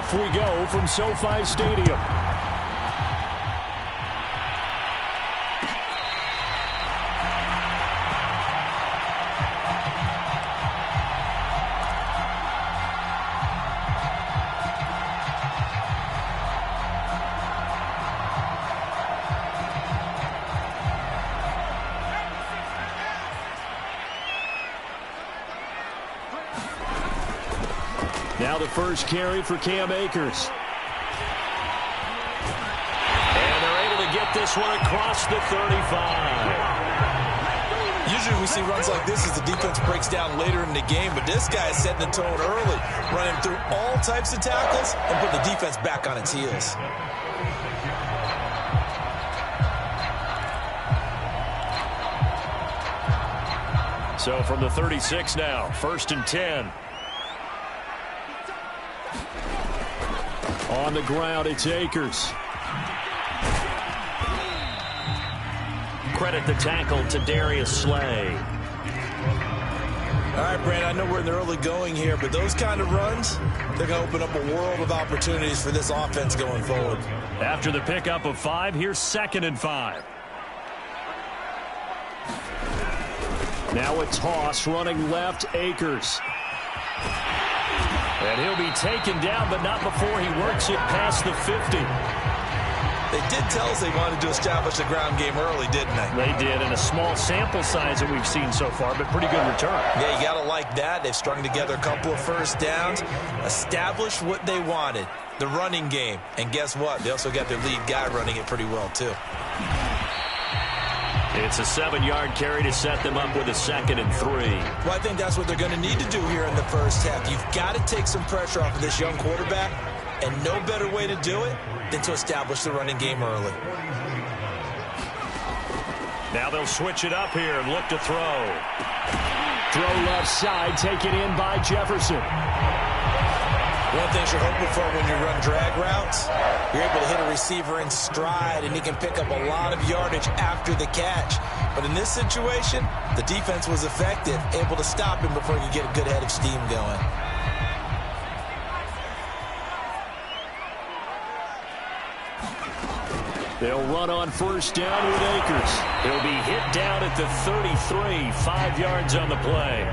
off we go from SoFi Stadium. Now the first carry for Cam Akers. And they're able to get this one across the 35. Usually we see runs like this as the defense breaks down later in the game, but this guy is setting the tone early, running through all types of tackles and put the defense back on its heels. So from the 36 now, 1st and 10. On the ground, it's Akers. Credit the tackle to Darius Slay. All right, Brandon, I know we're in the early going here, but those kind of runs, they're going to open up a world of opportunities for this offense going forward. After the pickup of 5, here's 2nd and 5. Now a toss running left, Akers. And he'll be taken down, but not before he works it past the 50. They did tell us they wanted to establish a ground game early, didn't they? They did, and a small sample size that we've seen so far, but pretty good return. Yeah, you got to like that. They've strung together a couple of first downs, established what they wanted, the running game. And guess what? They also got their lead guy running it pretty well, too. It's a 7-yard carry to set them up with a 2nd and 3. Well, I think that's what they're going to need to do here in the first half. You've got to take some pressure off of this young quarterback, and no better way to do it than to establish the running game early. Now they'll switch it up here and look to throw. Throw left side, taken in by Jefferson. One thing you're hoping for when you run drag routes, you're able to hit a receiver in stride, and he can pick up a lot of yardage after the catch. But in this situation, the defense was effective, able to stop him before he could get a good head of steam going. They'll run on 1st down with Akers. He'll be hit down at the 33, 5 yards on the play.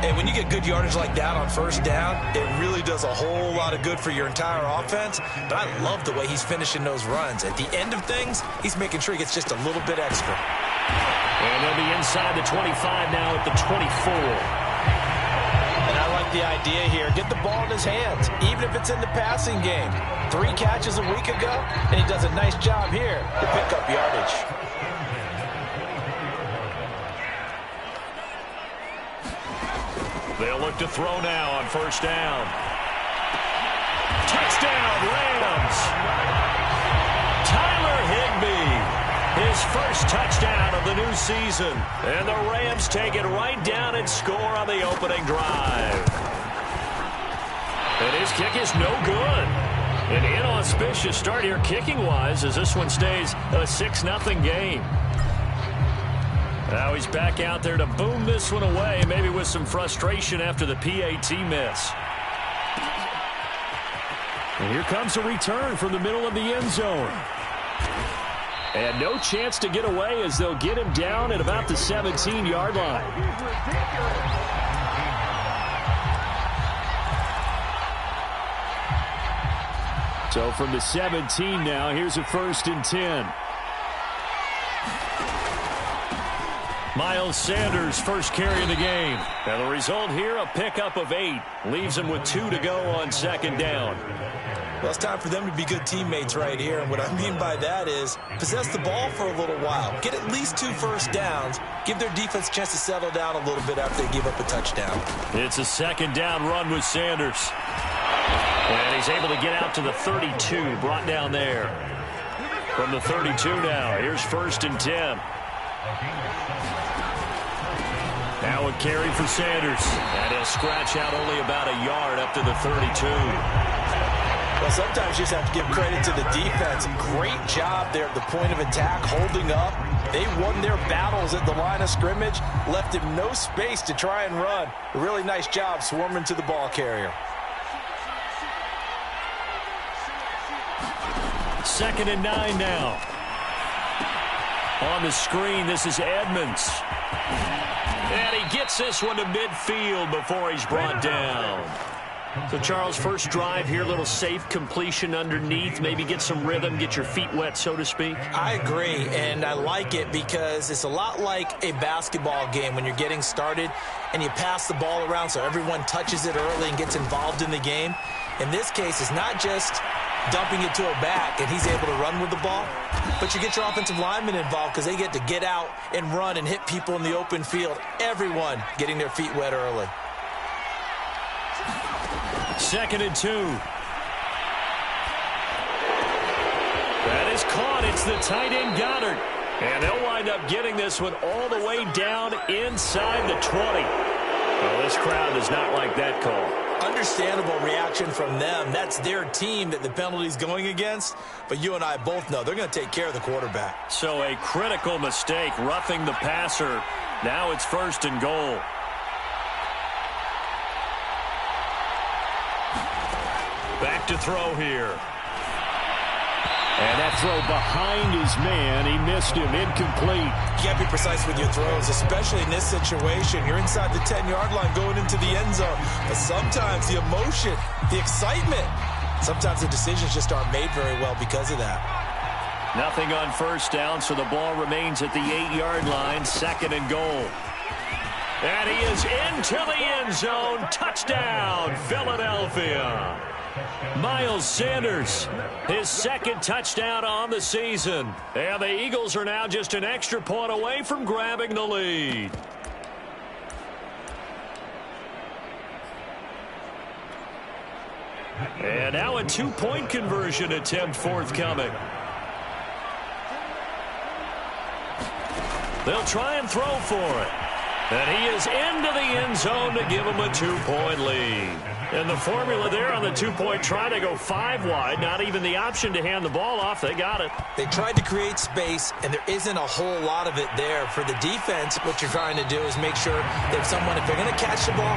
And when you get good yardage like that on 1st down, it really does a whole lot of good for your entire offense. But I love the way he's finishing those runs. At the end of things, he's making sure he gets just a little bit extra. And they'll be inside the 25 now at the 24. And I like the idea here. Get the ball in his hands, even if it's in the passing game. 3 catches a week ago, and he does a nice job here to pick up yardage. They'll look to throw now on 1st down. Touchdown, Rams! Tyler Higbee, his first touchdown of the new season. And the Rams take it right down and score on the opening drive. And his kick is no good. An inauspicious start here kicking-wise as this one stays a 6-0 game. Now he's back out there to boom this one away, maybe with some frustration after the PAT miss. And here comes a return from the middle of the end zone. And no chance to get away as they'll get him down at about the 17-yard line. So from the 17 now, here's a 1st and 10. Miles Sanders, first carry of the game. Now the result here, a pickup of 8. Leaves him with 2 to go on 2nd down. Well, it's time for them to be good teammates right here. And what I mean by that is possess the ball for a little while. Get at least 2 first downs. Give their defense a chance to settle down a little bit after they give up a touchdown. It's a 2nd down run with Sanders. And he's able to get out to the 32, brought down there. From the 32 now, here's 1st and 10. Now a carry for Sanders. And he'll scratch out only about a yard up to the 32. Well, sometimes you just have to give credit to the defense. Great job there at the point of attack, holding up. They won their battles at the line of scrimmage, left him no space to try and run. A really nice job swarming to the ball carrier. 2nd and 9 now. On the screen, this is Edmonds. And he gets this one to midfield before he's brought down. So, Charles, first drive here, little safe completion underneath. Maybe get some rhythm, get your feet wet, so to speak. I agree, and I like it because it's a lot like a basketball game when you're getting started and you pass the ball around so everyone touches it early and gets involved in the game. In this case, it's not just dumping it to a back and he's able to run with the ball, but you get your offensive linemen involved because they get to get out and run and hit people in the open field. Everyone getting their feet wet early. 2nd and 2. That is caught. It's the tight end Goddard. And they'll wind up getting this one all the way down inside the 20. Well, this crowd does not like that call. Understandable reaction from them. That's their team that the penalty's going against. But you and I both know they're going to take care of the quarterback. So a critical mistake, roughing the passer. Now it's 1st and goal. Back to throw here. And that throw behind his man. He missed him. Incomplete. You can't be precise with your throws, especially in this situation. You're inside the 10-yard line going into the end zone. But sometimes the emotion, the excitement, sometimes the decisions just aren't made very well because of that. Nothing on 1st down, so the ball remains at the 8-yard line. 2nd and goal. And he is into the end zone. Touchdown, Philadelphia. Miles Sanders, his 2nd touchdown on the season. And the Eagles are now just an extra point away from grabbing the lead. And now a 2-point conversion attempt forthcoming. They'll try and throw for it. And he is into the end zone to give him a 2-point lead. And the formula there on the 2-point try to go 5 wide. Not even the option to hand the ball off. They got it. They tried to create space, and there isn't a whole lot of it there. For the defense, what you're trying to do is make sure that if they're going to catch the ball,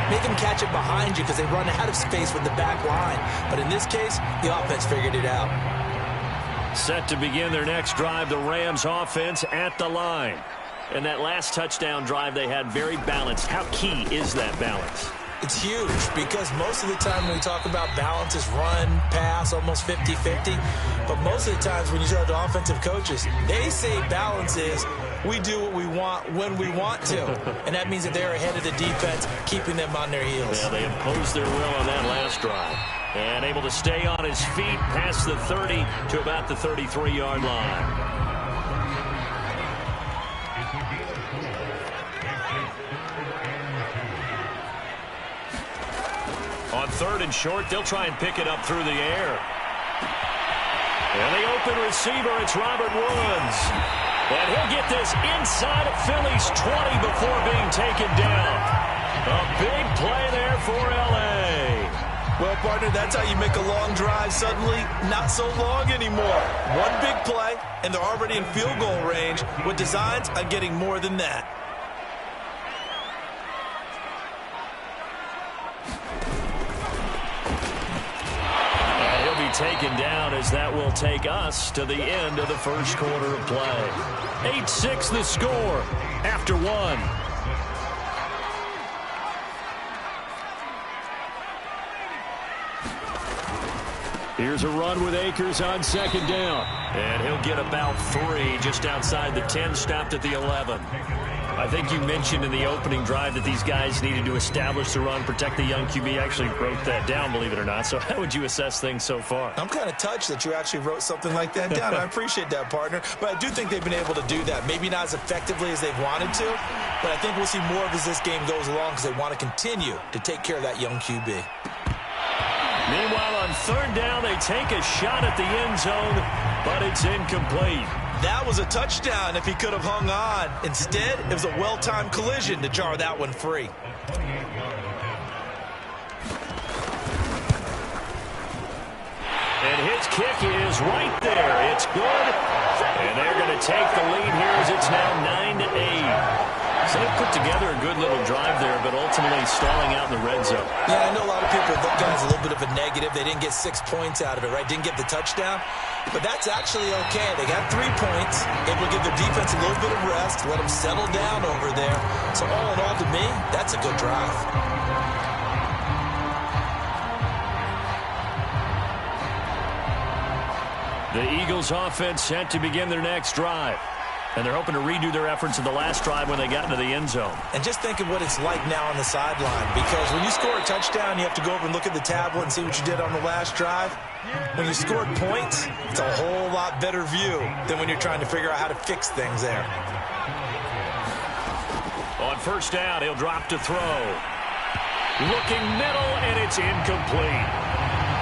make them catch it behind you because they run out of space with the back line. But in this case, the offense figured it out. Set to begin their next drive, the Rams offense at the line. And that last touchdown drive they had very balanced. How key is that balance? It's huge because most of the time when we talk about balance is run, pass, almost 50-50. But most of the times when you talk to offensive coaches, they say balance is we do what we want when we want to. And that means that they're ahead of the defense, keeping them on their heels. Yeah, they imposed their will on that last drive. And able to stay on his feet past the 30 to about the 33-yard line. On 3rd and short, they'll try and pick it up through the air. And the open receiver, it's Robert Woods. And he'll get this inside of Philly's 20 before being taken down. A big play there for L.A. Well, partner, that's how you make a long drive suddenly not so long anymore. One big play, and they're already in field goal range with designs on getting more than that. Taken down as that will take us to the end of the first quarter of play. 8-6 the score after 1. Here's a run with Akers on 2nd down. And he'll get about 3 just outside the 10, stopped at the 11. I think you mentioned in the opening drive that these guys needed to establish the run, protect the young QB. I actually wrote that down, believe it or not. So how would you assess things so far? I'm kind of touched that you actually wrote something like that down. I appreciate that, partner. But I do think they've been able to do that. Maybe not as effectively as they've wanted to, but I think we'll see more of as this game goes along because they want to continue to take care of that young QB. Meanwhile, on 3rd down, they take a shot at the end zone, but it's incomplete. That was a touchdown if he could have hung on. Instead, it was a well-timed collision to jar that one free. And his kick is right there. It's good. And they're going to take the lead here as it's now 9-8. So they put together a good little drive there, but ultimately stalling out in the red zone. Yeah, I know a lot of people look at it as a little bit of a negative. They didn't get 6 points out of it, right? Didn't get the touchdown. But that's actually okay. They got 3 points, able to give their defense a little bit of rest, let them settle down over there. So all in all, to me, that's a good drive. The Eagles offense set to begin their next drive. And they're hoping to redo their efforts in the last drive when they got into the end zone. And just think of what it's like now on the sideline. Because when you score a touchdown, you have to go over and look at the tablet and see what you did on the last drive. When you scored points, it's a whole lot better view than when you're trying to figure out how to fix things there. On first down, he'll drop to throw. Looking middle, and it's incomplete.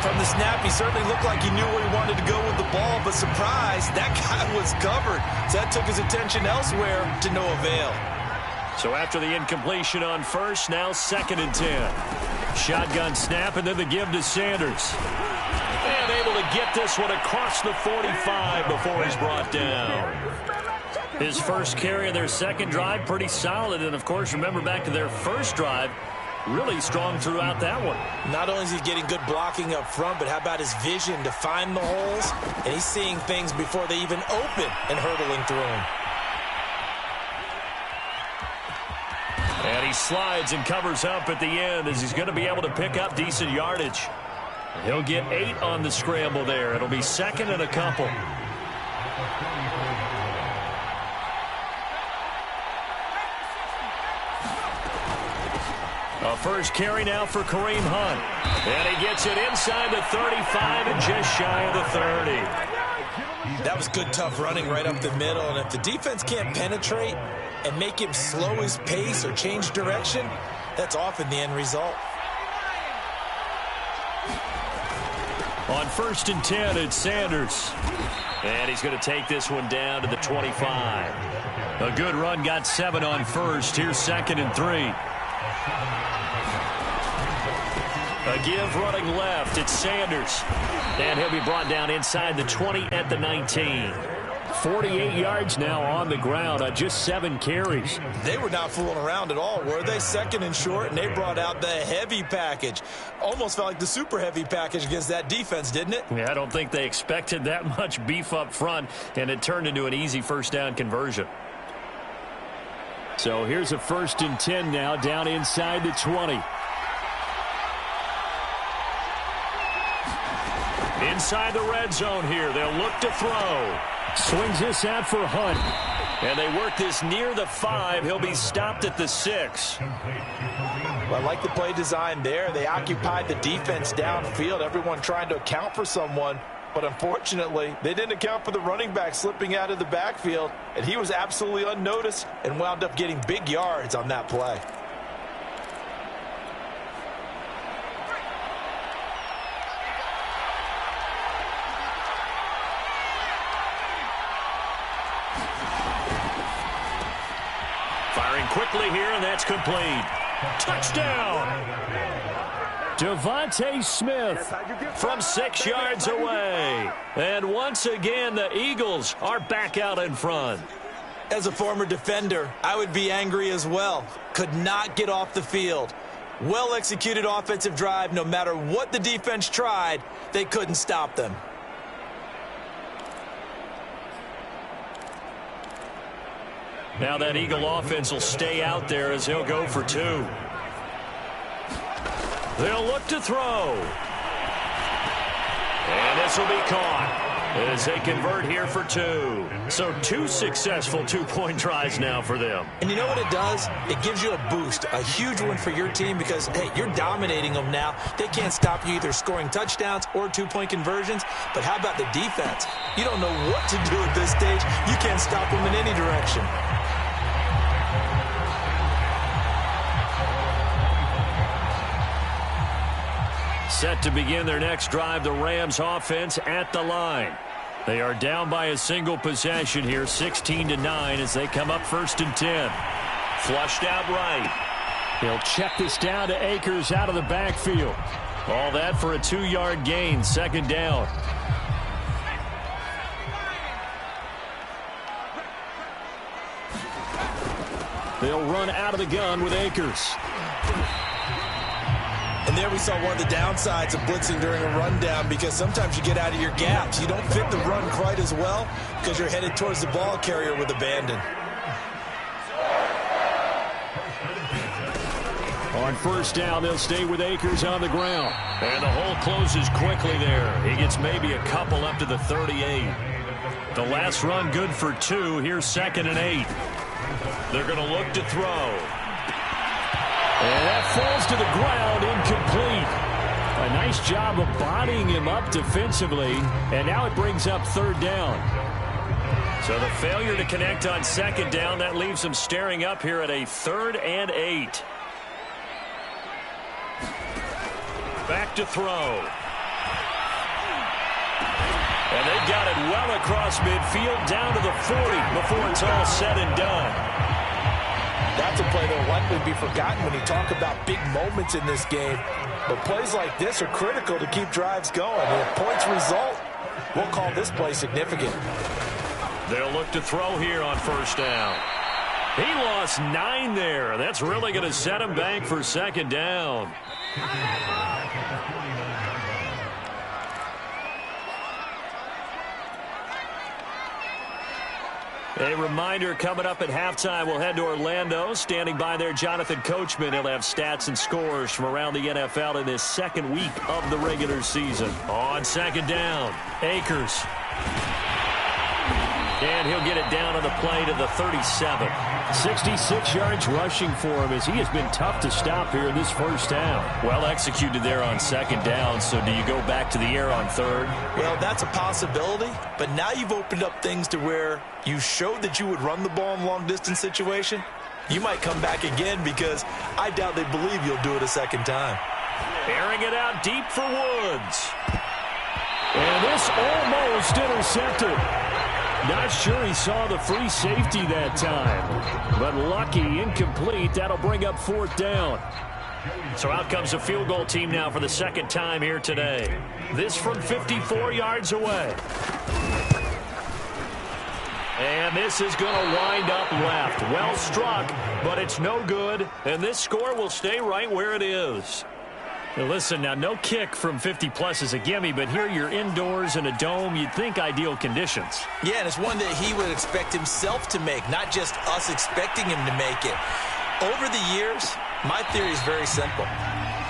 From the snap, he certainly looked like he knew where he wanted to go with the ball, but surprise, that guy was covered. So that took his attention elsewhere to no avail. So after the incompletion on first, now 2nd and 10. Shotgun snap, and then the give to Sanders. And able to get this one across the 45 before he's brought down. His first carry of their second drive, pretty solid. And, of course, remember back to their first drive, really strong throughout that one. Not only is he getting good blocking up front, but how about his vision to find the holes? And he's seeing things before they even open and hurdling through them. And he slides and covers up at the end as he's going to be able to pick up decent yardage. He'll get 8 on the scramble there. It'll be 2nd and a couple. A first carry now for Kareem Hunt. And he gets it inside the 35 and just shy of the 30. That was good, tough running right up the middle. And if the defense can't penetrate and make him slow his pace or change direction, that's often the end result. On 1st and 10, it's Sanders. And he's going to take this one down to the 25. A good run, got 7 on first. Here's 2nd and 3. A give running left. It's Sanders. And he'll be brought down inside the 20 at the 19. 48 yards now on the ground on just 7 carries. They were not fooling around at all, were they? 2nd and short, and they brought out the heavy package. Almost felt like the super heavy package against that defense, didn't it? Yeah, I don't think they expected that much beef up front, and it turned into an easy first down conversion. So here's a 1st and 10 now, down inside the 20. Inside the red zone here. They'll look to throw. Swings this out for Hunt. And they work this near the 5. He'll be stopped at the 6. Well, I like the play design there. They occupied the defense downfield, everyone trying to account for someone. But unfortunately, they didn't account for the running back slipping out of the backfield. And he was absolutely unnoticed and wound up getting big yards on that play. Firing quickly here, and that's complete. Touchdown! Devontae Smith from 6 yards away. And once again, the Eagles are back out in front. As a former defender, I would be angry as well. Could not get off the field. Well-executed offensive drive. No matter what the defense tried, they couldn't stop them. Now that Eagle offense will stay out there as he'll go for 2. They'll look to throw. And this will be caught as they convert here for 2. So 2 successful two-point tries now for them. And you know what it does? It gives you a boost, a huge one for your team because, hey, you're dominating them now. They can't stop you either scoring touchdowns or two-point conversions. But how about the defense? You don't know what to do at this stage. You can't stop them in any direction. Set to begin their next drive, the Rams offense at the line. They are down by a single possession here, 16-9 as they come up 1st and 10. Flushed out right. He'll check this down to Akers out of the backfield. All that for a 2-yard gain, 2nd down. They'll run out of the gun with Akers. And there we saw one of the downsides of blitzing during a rundown, because sometimes you get out of your gaps. You don't fit the run quite as well because you're headed towards the ball carrier with abandon. On first down, they'll stay with Akers on the ground. And the hole closes quickly there. He gets maybe a couple up to the 38. The last run good for 2. Here's 2nd and 8. They're going to look to throw. And that falls to the ground, incomplete. A nice job of bodying him up defensively, and now it brings up 3rd down. So the failure to connect on 2nd down, that leaves them staring up here at a 3rd and 8. Back to throw. And they've got it well across midfield, down to the 40 before it's all said and done. That's a play that will likely be forgotten when you talk about big moments in this game. But plays like this are critical to keep drives going. And if points result, we'll call this play significant. They'll look to throw here on first down. He lost 9 there. That's really going to set him back for 2nd down. A reminder, coming up at halftime, we'll head to Orlando. Standing by there, Jonathan Coachman. He'll have stats and scores from around the NFL in this 2nd week of the regular season. On 2nd down, Akers. And he'll get it down on the play to the 37. 66 yards rushing for him, as he has been tough to stop here in this first half. Well executed there on 2nd down, so do you go back to the air on 3rd? Well, that's a possibility, but now you've opened up things to where you showed that you would run the ball in long-distance situation. You might come back again, because I doubt they believe you'll do it a 2nd time. Airing it out deep for Woods. And this almost intercepted. Not sure he saw the free safety that time, but lucky, incomplete. That'll bring up 4th down. So out comes the field goal team now for the 2nd time here today. This from 54 yards away. And this is going to wind up left. Well struck, but it's no good, and this score will stay right where it is. Now listen, now no kick from 50-plus is a gimme, but here you're indoors in a dome. You'd think ideal conditions. Yeah, and it's one that he would expect himself to make, not just us expecting him to make it. Over the years, my theory is very simple.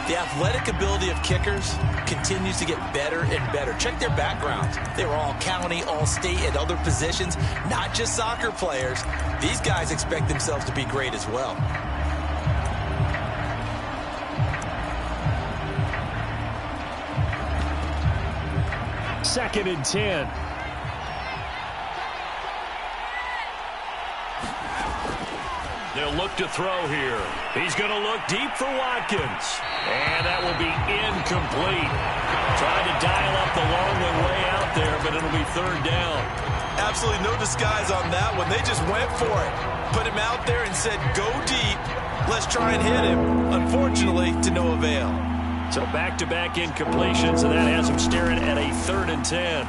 The athletic ability of kickers continues to get better and better. Check their backgrounds. They were all county, all state, at other positions, not just soccer players. These guys expect themselves to be great as well. Second and 10. They'll look to throw here. He's going to look deep for Watkins. And that will be incomplete. Trying to dial up the long way out there, but it'll be 3rd down. Absolutely no disguise on that one. They just went for it. Put him out there and said, go deep. Let's try and hit him. Unfortunately, to no avail. So back-to-back incompletions, and that has him staring at a 3rd and 10.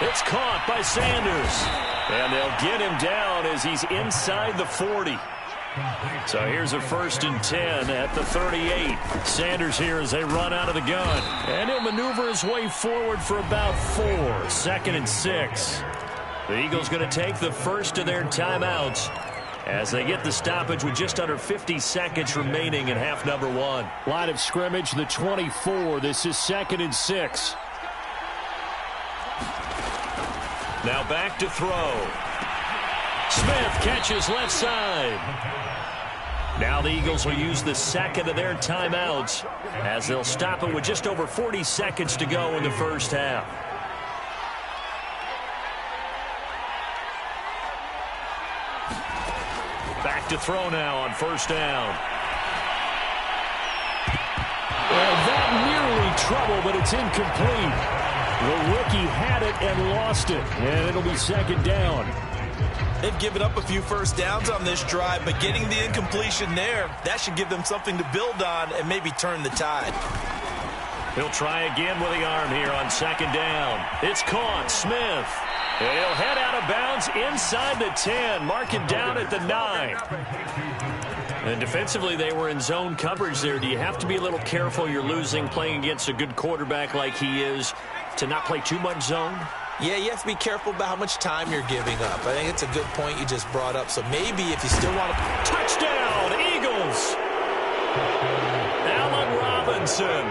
It's caught by Sanders. And they'll get him down as he's inside the 40. So here's a 1st and 10 at the 38. Sanders here as they run out of the gun. And he'll maneuver his way forward for about 4. 2nd and 6. The Eagles going to take the first of their timeouts as they get the stoppage with just under 50 seconds remaining in half number 1. Line of scrimmage, the 24. This is 2nd and 6. Now back to throw. Smith catches left side. Now the Eagles will use the 2nd of their timeouts as they'll stop it with just over 40 seconds to go in the first half. Back to throw now on first down. Well, that nearly trouble, but it's incomplete. The rookie had it and lost it, and it'll be 2nd down. They've given up a few first downs on this drive, but getting the incompletion there, that should give them something to build on and maybe turn the tide. He'll try again with the arm here on second down. It's caught. Smith. And he'll head out of bounds inside the 10. Mark him down at the 9. And defensively, they were in zone coverage there. Do you have to be a little careful? You're losing playing against a good quarterback like he is to not play too much zone? Yeah, you have to be careful about how much time you're giving up. I think it's a good point you just brought up. So maybe if you still want to... Touchdown, Eagles! Allen Robinson.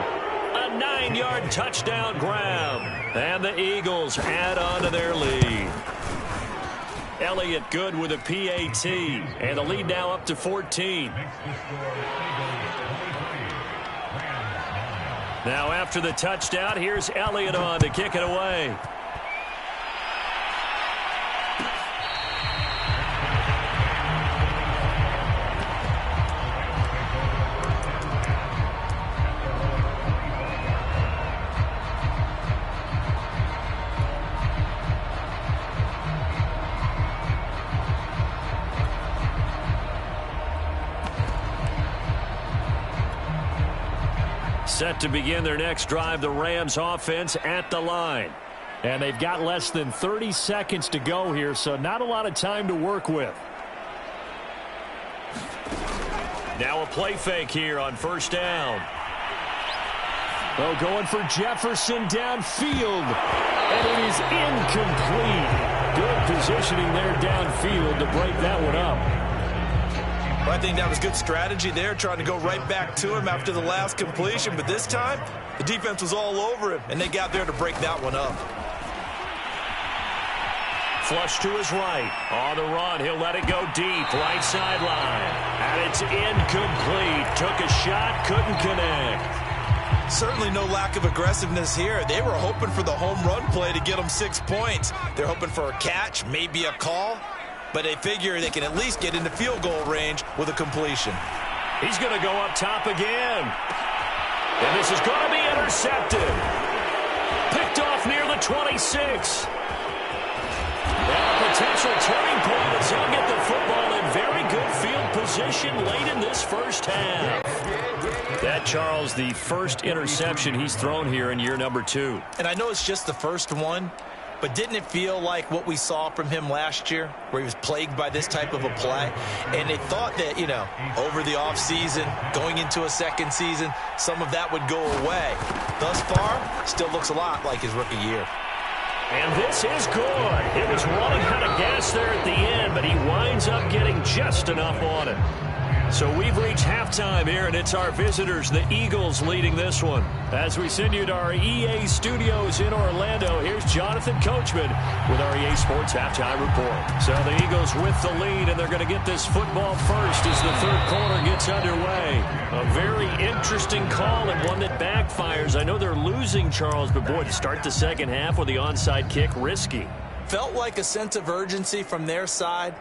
A 9-yard touchdown grab. And the Eagles add on to their lead. Elliott good with a PAT. And the lead now up to 14. Now after the touchdown, here's Elliott on to kick it away. Set to begin their next drive, the Rams offense at the line. And they've got less than 30 seconds to go here, so not a lot of time to work with. Now a play fake here on first down. Oh, going for Jefferson downfield. And it is incomplete. Good positioning there downfield to break that one up. Well, I think that was good strategy there, trying to go right back to him after the last completion. But this time, the defense was all over him, and they got there to break that one up. Flush to his right. On the run, he'll let it go deep. Right sideline. And it's incomplete. Took a shot, couldn't connect. Certainly no lack of aggressiveness here. They were hoping for the home run play to get them 6 points. They're hoping for a catch, maybe a call. But they figure they can at least get into field goal range with a completion. He's going to go up top again. And this is going to be intercepted. Picked off near the 26. And a potential turning point as he'll get the football in very good field position late in this first half. That, Charles, the first interception he's thrown here in year number 2. And I know it's just the first one. But didn't it feel like what we saw from him last year, where he was plagued by this type of a play? And they thought that, you know, over the offseason, going into a second season, some of that would go away. Thus far, still looks a lot like his rookie year. And this is good. It was running out of gas there at the end, but he winds up getting just enough on it. So we've reached halftime here, and it's our visitors, the Eagles, leading this one. As we send you to our EA studios in Orlando, here's Jonathan Coachman with our EA Sports Halftime Report. So the Eagles with the lead, and they're going to get this football first as the third quarter gets underway. A very interesting call and one that backfires. I know they're losing, Charles, but boy, to start the second half with the onside kick, risky. Felt like a sense of urgency from their side,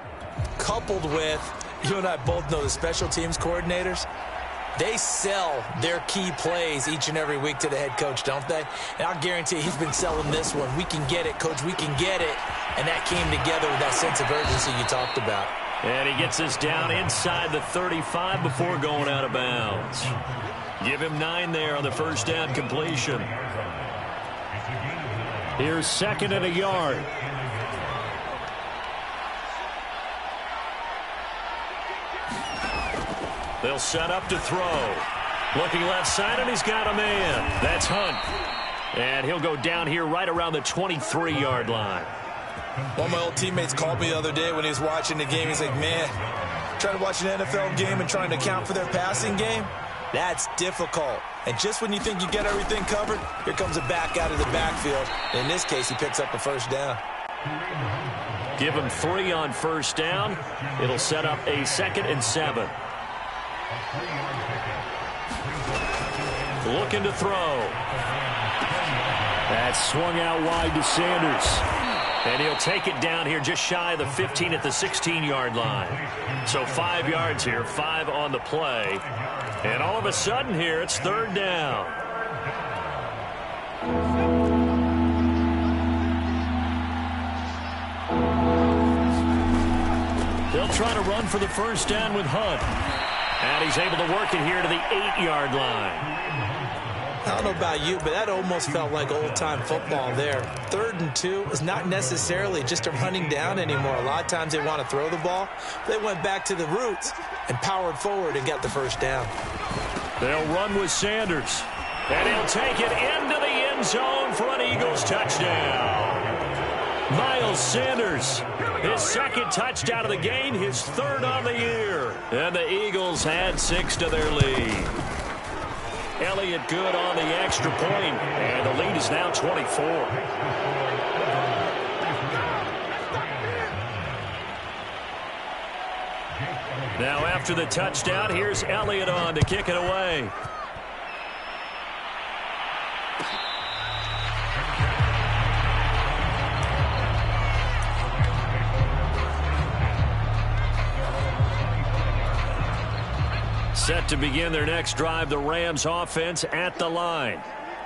coupled with, you and I both know the special teams coordinators, they sell their key plays each and every week to the head coach, don't they? And I'll guarantee he's been selling this one. We can get it, coach, we can get it. And that came together with that sense of urgency you talked about. And he gets us down inside the 35 before going out of bounds. Give him 9 there on the first down completion. Here's second and a yard. They'll set up to throw. Looking left side, and he's got a man. That's Hunt. And he'll go down here right around the 23-yard line. One of my old teammates called me the other day when he was watching the game. He's like, man, trying to watch an NFL game and trying to account for their passing game, that's difficult. And just when you think you get everything covered, here comes a back out of the backfield. In this case, he picks up a first down. Give him 3 on first down. It'll set up a 2nd and 7. Looking to throw. That's swung out wide to Sanders. And he'll take it down here just shy of the 15 at the 16-yard line. So 5 yards here, 5 on the play. And all of a sudden here, it's third down. They'll try to run for the first down with Hunt. And he's able to work it here to the 8-yard line. I don't know about you, but that almost felt like old-time football there. 3rd and 2 is not necessarily just a running down anymore. A lot of times they want to throw the ball. They went back to the roots and powered forward and got the first down. They'll run with Sanders. And he'll take it into the end zone for an Eagles touchdown. Miles Sanders, his 2nd touchdown of the game, his 3rd on the year. And the Eagles add 6 to their lead. Elliott good on the extra point, and the lead is now 24. Now after the touchdown, here's Elliott on to kick it away. Set to begin their next drive, the Rams offense at the line.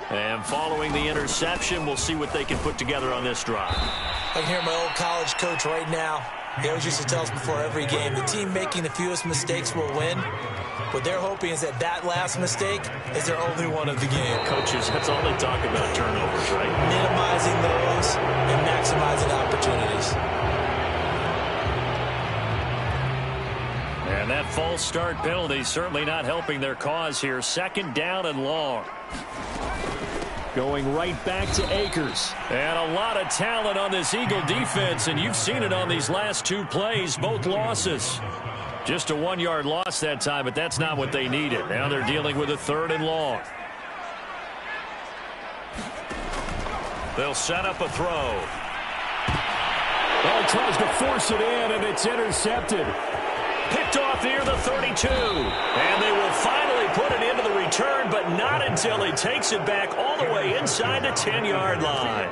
And following the interception, we'll see what they can put together on this drive. I can hear my old college coach right now. He always used to tell us before every game, the team making the fewest mistakes will win. What they're hoping is that last mistake is their only one of the game. Coaches, that's all they talk about, turnovers, right? Minimizing those and maximizing opportunities. And that false start penalty certainly not helping their cause here. 2nd down and long. Going right back to Akers. And a lot of talent on this Eagle defense, and you've seen it on these last 2 plays, both losses. Just a 1-yard loss that time, but that's not what they needed. Now they're dealing with a 3rd and long. They'll set up a throw. Ball tries to force it in, and it's intercepted. Picked off near the 32. And they will finally put it into the return, but not until he takes it back all the way inside the 10-yard line.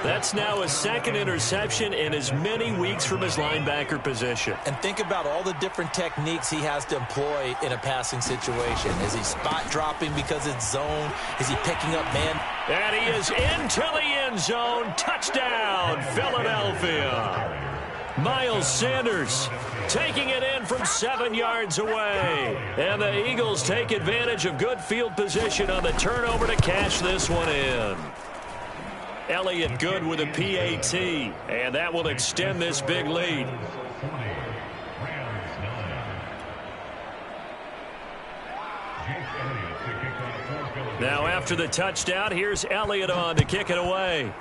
That's now his 2nd interception in as many weeks from his linebacker position. And think about all the different techniques he has to employ in a passing situation. Is he spot dropping because it's zone? Is he picking up man? And he is into the end zone. Touchdown, Philadelphia. Miles Sanders taking it in from 7 yards away. And the Eagles take advantage of good field position on the turnover to cash this one in. Elliott good with a PAT, and that will extend this big lead. Now after the touchdown, here's Elliott on to kick it away.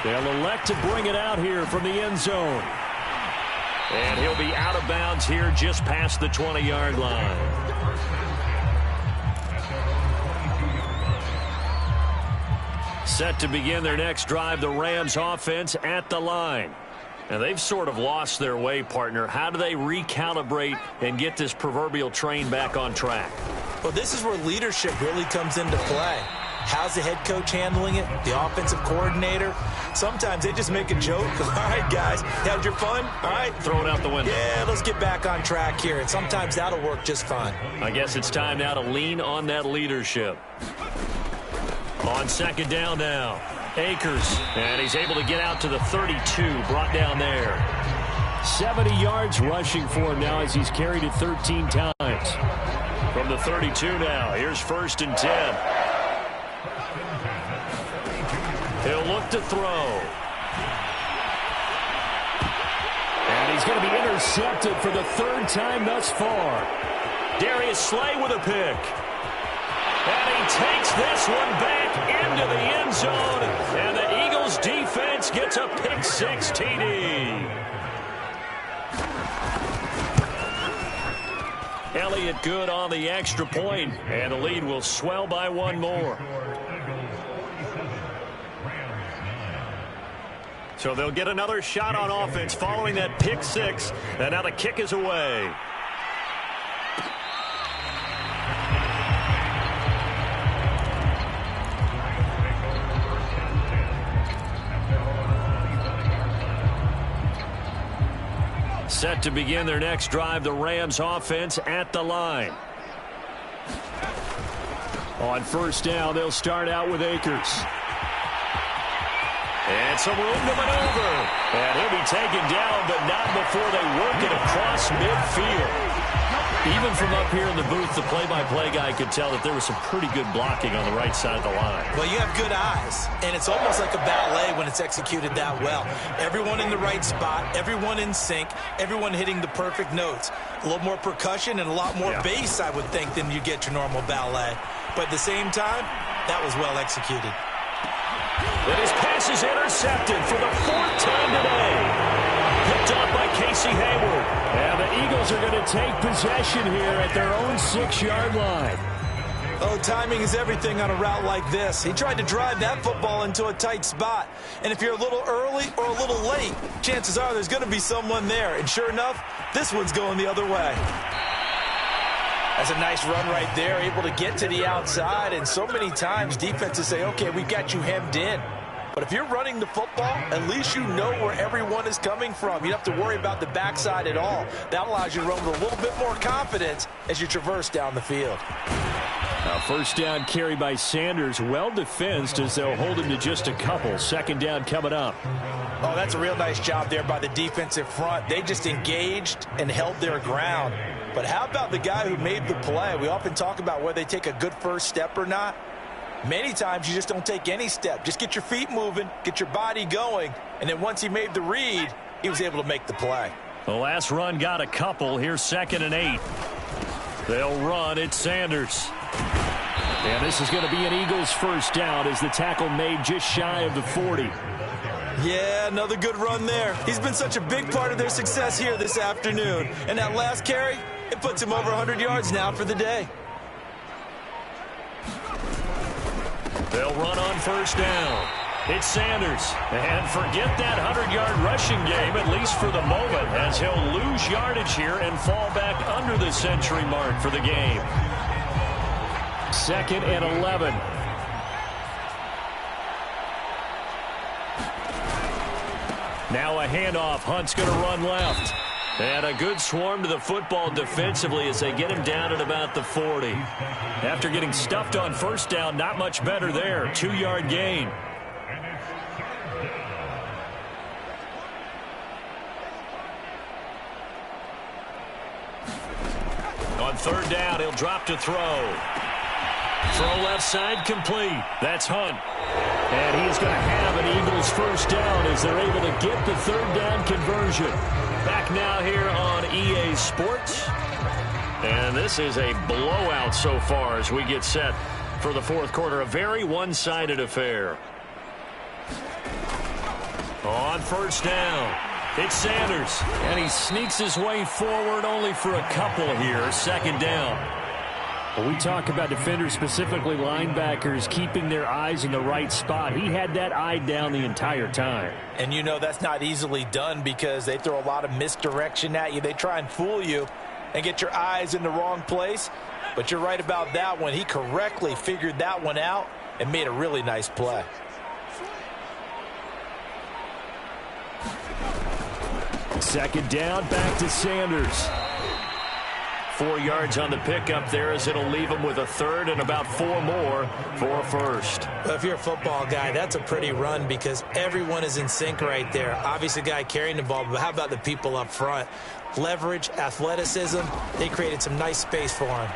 They'll elect to bring it out here from the end zone. And he'll be out of bounds here just past the 20-yard line. Set to begin their next drive, the Rams offense at the line. And they've sort of lost their way, partner. How do they recalibrate and get this proverbial train back on track? Well, this is where leadership really comes into play. How's the head coach handling it? The offensive coordinator? Sometimes they just make a joke. All right, guys, had your fun? All right. Throw it out the window. Yeah, let's get back on track here. And sometimes that'll work just fine. I guess it's time now to lean on that leadership. On 2nd down now, Akers. And he's able to get out to the 32, brought down there. 70 yards rushing for him now as he's carried it 13 times. From the 32 now, here's 1st and 10. He'll look to throw. And he's going to be intercepted for the 3rd time thus far. Darius Slay with a pick. And he takes this one back into the end zone. And the Eagles defense gets a pick-6 TD. Elliott good on the extra point, and the lead will swell by 1 more. So they'll get another shot on offense following that pick-6, and now the kick is away. Set to begin their next drive, the Rams offense at the line. On 1st down, they'll start out with Akers. And some room to maneuver. And he'll be taken down, but not before they work it across midfield. Even from up here in the booth, the play-by-play guy could tell that there was some pretty good blocking on the right side of the line. Well, you have good eyes, and it's almost like a ballet when it's executed that well. Everyone in the right spot, everyone in sync, everyone hitting the perfect notes. A little more percussion and a lot more bass, I would think, than you get your normal ballet. But at the same time, that was well executed. And his pass is intercepted for the 4th time today. Picked up by Casey Hayward. And the Eagles are going to take possession here at their own 6-yard line. Oh, timing is everything on a route like this. He tried to drive that football into a tight spot. And if you're a little early or a little late, chances are there's going to be someone there. And sure enough, this one's going the other way. That's a nice run right there, able to get to the outside. And so many times defenses say, okay, we've got you hemmed in. But if you're running the football, at least you know where everyone is coming from. You don't have to worry about the backside at all. That allows you to run with a little bit more confidence as you traverse down the field. Now, first down carry by Sanders, well defensed as they'll hold him to just a couple. Second down coming up. Oh, that's a real nice job there by the defensive front. They just engaged and held their ground. But how about the guy who made the play? We often talk about whether they take a good first step or not. Many times you just don't take any step. Just get your feet moving, get your body going, and then once he made the read, he was able to make the play. The last run got a couple. Here's 2nd and 8. They'll run. It's Sanders. And this is going to be an Eagles first down as the tackle made just shy of the 40. Yeah, another good run there. He's been such a big part of their success here this afternoon. And that last carry, it puts him over 100 yards now for the day. They'll run on first down. It's Sanders. And forget that 100-yard rushing game, at least for the moment, as he'll lose yardage here and fall back under the century mark for the game. 2nd and 11. Now a handoff. Hunt's going to run left. And a good swarm to the football defensively as they get him down at about the 40. After getting stuffed on first down, not much better there. 2-yard gain. On third down, he'll drop to throw. Throw left side complete. That's Hunt. And he is going to have an Eagles first down as they're able to get the third down conversion. Back now here on EA Sports. And this is a blowout so far as we get set for the 4th quarter. A very one-sided affair. On first down, it's Sanders. And he sneaks his way forward only for a couple here. 2nd down. When we talk about defenders, specifically linebackers, keeping their eyes in the right spot, he had that eye down the entire time. And you know that's not easily done because they throw a lot of misdirection at you. They try and fool you and get your eyes in the wrong place. But you're right about that one. He correctly figured that one out and made a really nice play. Second down, back to Sanders. 4 yards on the pickup there as it'll leave him with a third and about 4 more for a first. Well, if you're a football guy, that's a pretty run because everyone is in sync right there. Obviously, the guy carrying the ball, but how about the people up front? Leverage, athleticism, they created some nice space for him.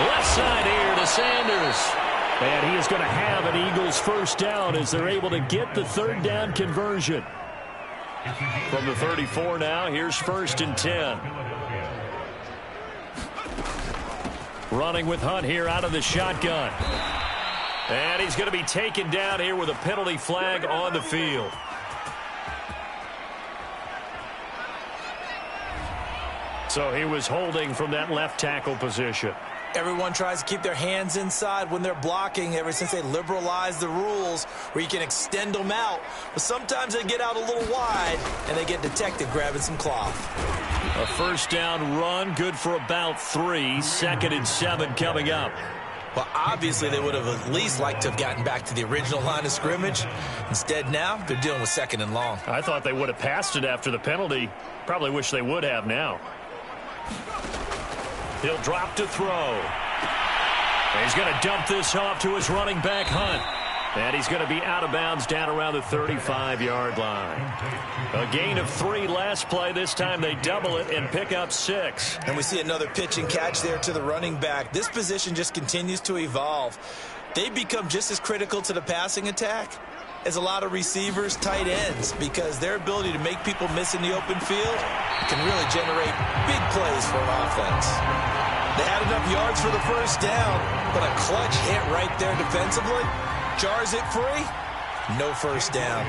Left side here to Sanders. And he is going to have an Eagles first down as they're able to get the third down conversion. From the 34 now, here's 1st and 10. Running with Hunt here out of the shotgun. And he's going to be taken down here with a penalty flag on the field. So he was holding from that left tackle position. Everyone tries to keep their hands inside when they're blocking ever since they liberalized the rules where you can extend them out. But sometimes they get out a little wide and they get detected grabbing some cloth. A first down run, good for about 3. 2nd and 7 coming up. Well, obviously they would have at least liked to have gotten back to the original line of scrimmage. Instead now, they're dealing with 2nd and long. I thought they would have passed it after the penalty. Probably wish they would have now. He'll drop to throw. And he's going to dump this off to his running back, Hunt. And he's going to be out of bounds down around the 35-yard line. A gain of 3 last play. This time they double it and pick up 6. And we see another pitch and catch there to the running back. This position just continues to evolve. They become just as critical to the passing attack as a lot of receivers, tight ends, because their ability to make people miss in the open field can really generate big plays for an offense. They had enough yards for the first down, but a clutch hit right there defensively jars it free. No first down.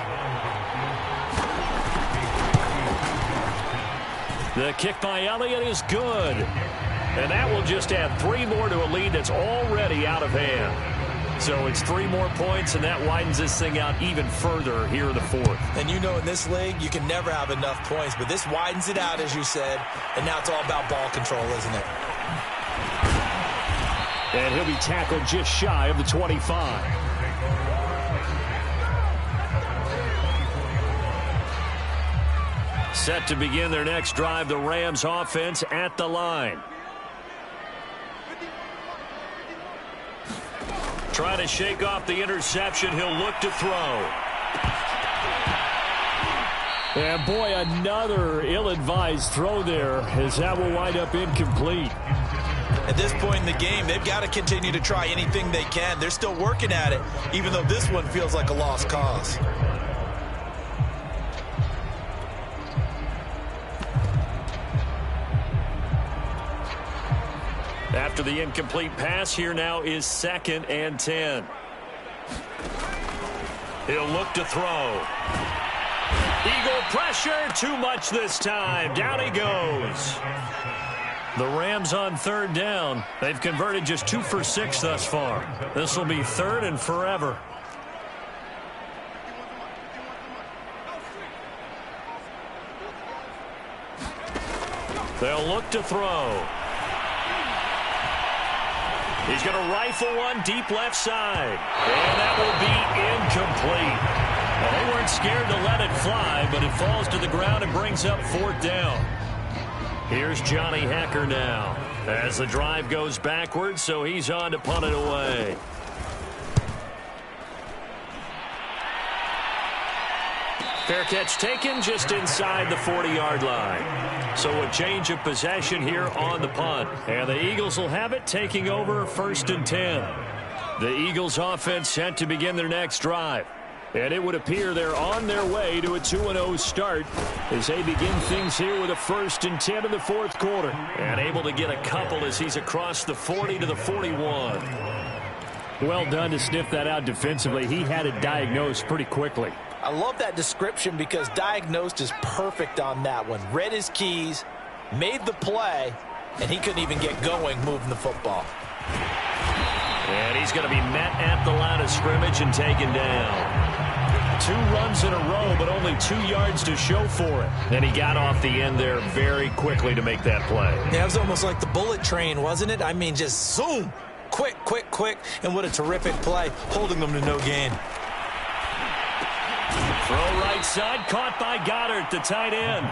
The kick by Elliott is good. And that will just add 3 more to a lead that's already out of hand. So it's 3 more points, and that widens this thing out even further here in the 4th. And you know in this league, you can never have enough points, but this widens it out, as you said, and now it's all about ball control, isn't it? And he'll be tackled just shy of the 25. Set to begin their next drive, the Rams offense at the line. Trying to shake off the interception. He'll look to throw. And boy, another ill-advised throw there, as that will wind up incomplete. At this point in the game, they've got to continue to try anything they can. They're still working at it, even though this one feels like a lost cause. After the incomplete pass, here now is 2nd and 10. He'll look to throw. Eagle pressure, too much this time. Down he goes. The Rams on 3rd down. They've converted just 2 for 6 thus far. This will be 3rd and forever. They'll look to throw. He's going to rifle one deep left side. And that will be incomplete. Well, they weren't scared to let it fly, but it falls to the ground and brings up 4th down. Here's Johnny Hekker now as the drive goes backwards, so he's on to punt it away. Fair catch taken just inside the 40-yard line. So a change of possession here on the punt. And the Eagles will have it, taking over 1st and 10. The Eagles offense set to begin their next drive. And it would appear they're on their way to a 2-0 start as they begin things here with a 1st and 10 in the 4th quarter. And able to get a couple as he's across the 40 to the 41. Well done to sniff that out defensively. He had it diagnosed pretty quickly. I love that description because diagnosed is perfect on that one. Read his keys, made the play, and he couldn't even get going moving the football. And he's going to be met at the line of scrimmage and taken down. 2 runs in a row, but only 2 yards to show for it. And he got off the end there very quickly to make that play. Yeah, it was almost like the bullet train, wasn't it? I mean, just zoom. Quick, quick, quick. And what a terrific play, holding them to no gain. Throw right side, caught by Goddard, the tight end.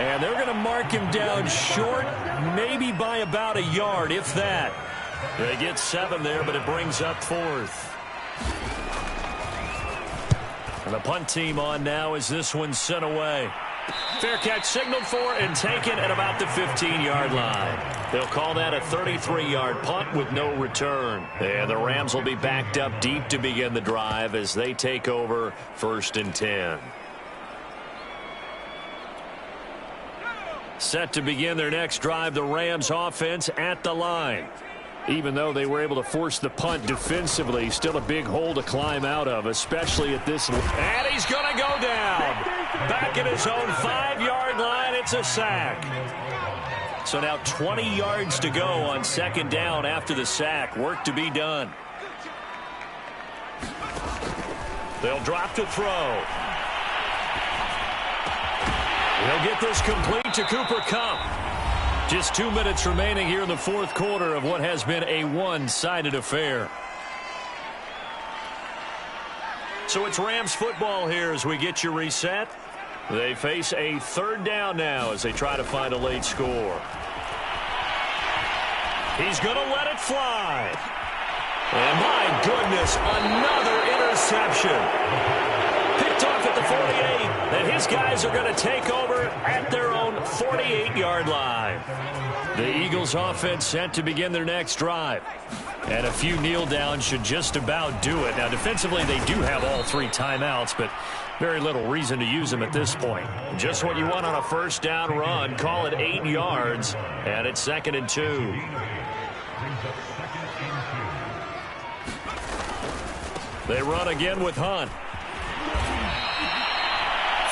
And they're going to mark him down short, maybe by about a yard, if that. They get 7 there, but it brings up 4th. And the punt team on now as this one's sent away. Fair catch signaled for and taken at about the 15-yard line. They'll call that a 33-yard punt with no return. And the Rams will be backed up deep to begin the drive as they take over 1st and 10. Set to begin their next drive, the Rams offense at the line. Even though they were able to force the punt defensively, still a big hole to climb out of, especially at this. And he's going to go down. Back at his own 5-yard line, it's a sack. So now 20 yards to go on 2nd down after the sack. Work to be done. They'll drop to throw. He'll get this complete to Cooper Kupp. Just 2 minutes remaining here in the 4th quarter of what has been a one-sided affair. So it's Rams football here as we get you reset. They face a 3rd down now as they try to find a late score. He's going to let it fly. And my goodness, another interception. Picked off at the 48, and his guys are going to take over at their own 48-yard line. The Eagles offense set to begin their next drive. And a few kneel downs should just about do it. Now, defensively, they do have all 3 timeouts, but very little reason to use them at this point. Just what you want on a first down run. Call it 8 yards, and it's 2nd and 2. They run again with Hunt.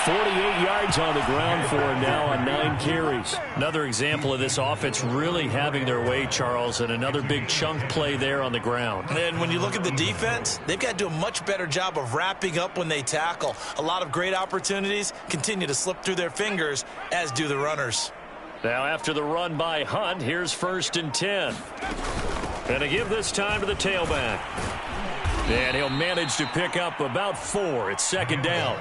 48 yards on the ground for him now on 9 carries. Another example of this offense really having their way, Charles, and another big chunk play there on the ground. And when you look at the defense, they've got to do a much better job of wrapping up when they tackle. A lot of great opportunities continue to slip through their fingers, as do the runners. Now after the run by Hunt, here's 1st and 10. And to give this time to the tailback. And he'll manage to pick up about 4. It's 2nd down.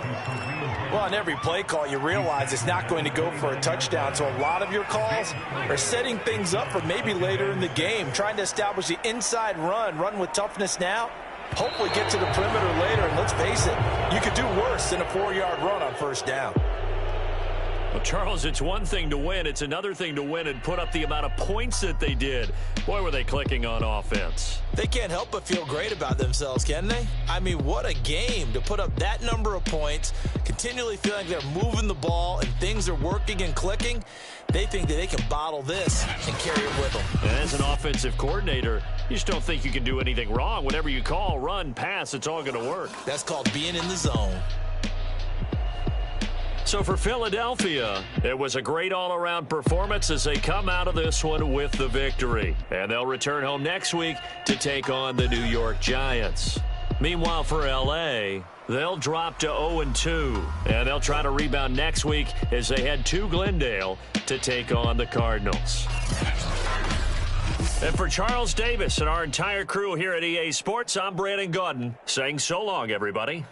Well, on every play call, you realize it's not going to go for a touchdown. So a lot of your calls are setting things up for maybe later in the game, trying to establish the inside run with toughness now. Hopefully get to the perimeter later, and let's face it, you could do worse than a 4-yard run on 1st down. Well, Charles, it's one thing to win. It's another thing to win and put up the amount of points that they did. Boy, were they clicking on offense. They can't help but feel great about themselves, can they? I mean, what a game to put up that number of points, continually feeling they're moving the ball and things are working and clicking. They think that they can bottle this and carry it with them. And as an offensive coordinator, you just don't think you can do anything wrong. Whatever you call, run, pass, it's all going to work. That's called being in the zone. So for Philadelphia, it was a great all-around performance as they come out of this one with the victory. And they'll return home next week to take on the New York Giants. Meanwhile, for L.A., they'll drop to 0-2. And they'll try to rebound next week as they head to Glendale to take on the Cardinals. And for Charles Davis and our entire crew here at EA Sports, I'm Brandon Gaudin saying so long, everybody.